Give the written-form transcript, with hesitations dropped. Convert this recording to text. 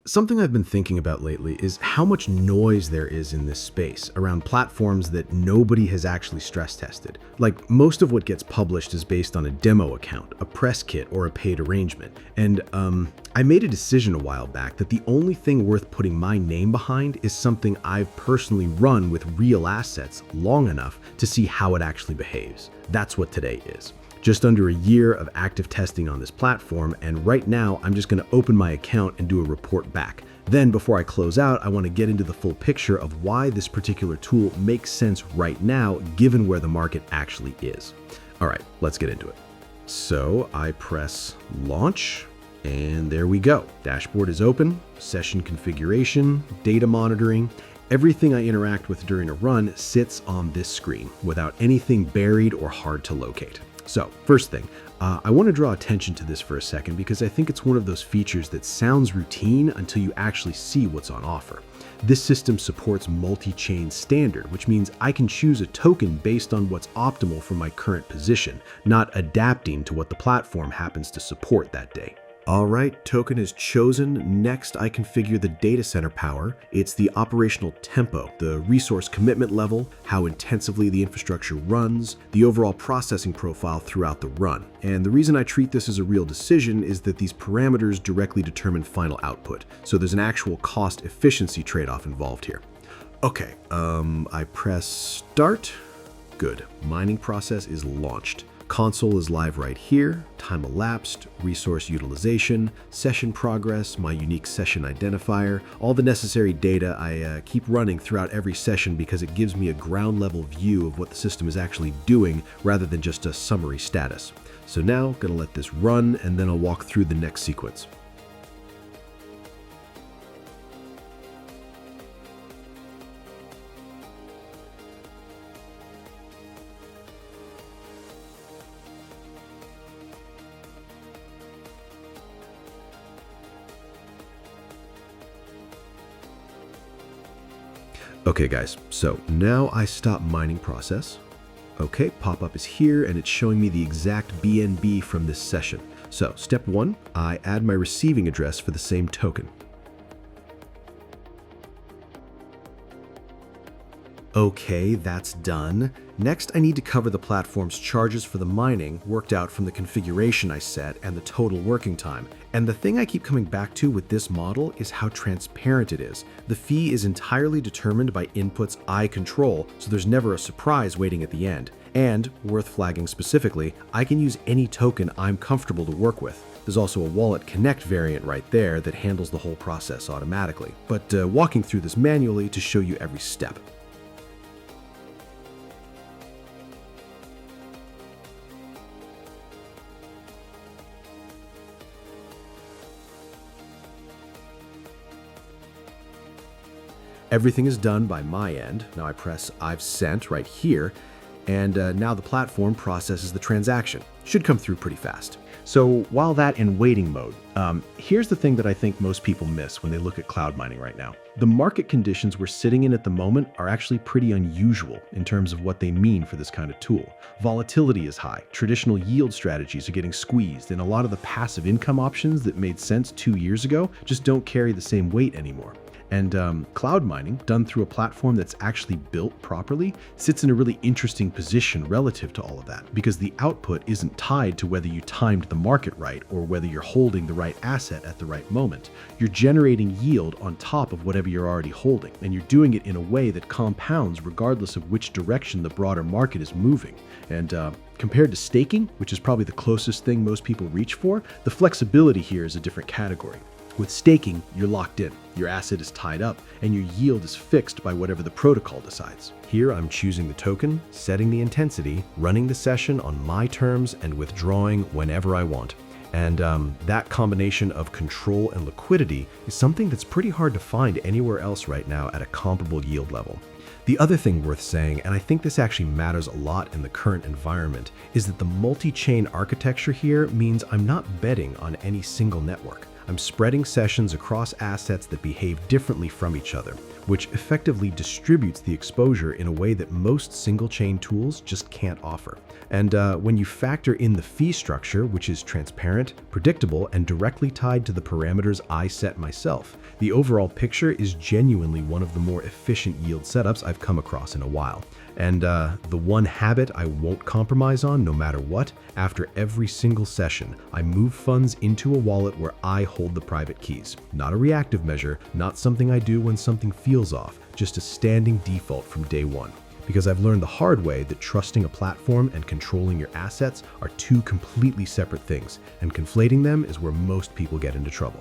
Something I've been thinking about lately is how much noise there is in this space around platforms that nobody has actually stress tested. Like, most of what gets published is based on a demo account, a press kit, or a paid arrangement. And I made a decision a while back that the only thing worth putting my name behind is something I've personally run with real assets long enough to see how it actually behaves. That's what today is. Just under a year of active testing on this platform, and right now I'm just going to open my account and do a report back. Then before I close out, I want to get into the full picture of why this particular tool makes sense right now given where the market actually is. All right, let's get into it. So I press launch and there we go. Dashboard is open, session configuration, data monitoring. Everything I interact with during a run sits on this screen without anything buried or hard to locate. So first thing, I want to draw attention to this for a second because I think it's one of those features that sounds routine until you actually see what's on offer. This system supports multi-chain standard, which means I can choose a token based on what's optimal for my current position, not adapting to what the platform happens to support that day. All right, token is chosen. Next, I configure the data center power. It's the operational tempo, the resource commitment level, how intensively the infrastructure runs, the overall processing profile throughout the run. And the reason I treat this as a real decision is that these parameters directly determine final output. So there's an actual cost efficiency trade-off involved here. Okay, I press start. Good, mining process is launched. Console is live right here, time elapsed, resource utilization, session progress, my unique session identifier, all the necessary data I keep running throughout every session because it gives me a ground level view of what the system is actually doing rather than just a summary status. So now, gonna let this run and then I'll walk through the next sequence. Okay guys, so now I stop mining process. Okay, pop-up is here and it's showing me the exact BNB from this session. So step one, I add my receiving address for the same token. Okay, that's done. Next, I need to cover the platform's charges for the mining worked out from the configuration I set and the total working time. And the thing I keep coming back to with this model is how transparent it is. The fee is entirely determined by inputs I control, so there's never a surprise waiting at the end. And, worth flagging specifically, I can use any token I'm comfortable to work with. There's also a Wallet Connect variant right there that handles the whole process automatically. But walking through this manually to show you every step. Everything is done by my end. Now I press I've sent right here, and now the platform processes the transaction. Should come through pretty fast. So while that in waiting mode, here's the thing that I think most people miss when they look at cloud mining right now. The market conditions we're sitting in at the moment are actually pretty unusual in terms of what they mean for this kind of tool. Volatility is high, traditional yield strategies are getting squeezed, and a lot of the passive income options that made sense 2 years ago just don't carry the same weight anymore. And cloud mining, done through a platform that's actually built properly, sits in a really interesting position relative to all of that, because the output isn't tied to whether you timed the market right or whether you're holding the right asset at the right moment. You're generating yield on top of whatever you're already holding, and you're doing it in a way that compounds regardless of which direction the broader market is moving. And compared to staking, which is probably the closest thing most people reach for, the flexibility here is a different category. With staking, you're locked in, your asset is tied up, and your yield is fixed by whatever the protocol decides. Here I'm choosing the token, setting the intensity, running the session on my terms, and withdrawing whenever I want. And that combination of control and liquidity is something that's pretty hard to find anywhere else right now at a comparable yield level. The other thing worth saying, and I think this actually matters a lot in the current environment, is that the multi-chain architecture here means I'm not betting on any single network. I'm spreading sessions across assets that behave differently from each other, which effectively distributes the exposure in a way that most single-chain tools just can't offer. And when you factor in the fee structure, which is transparent, predictable, and directly tied to the parameters I set myself, the overall picture is genuinely one of the more efficient yield setups I've come across in a while. And the one habit I won't compromise on no matter what, after every single session, I move funds into a wallet where I hold the private keys. Not a reactive measure, not something I do when something feels off, just a standing default from day one. Because I've learned the hard way that trusting a platform and controlling your assets are two completely separate things, and conflating them is where most people get into trouble.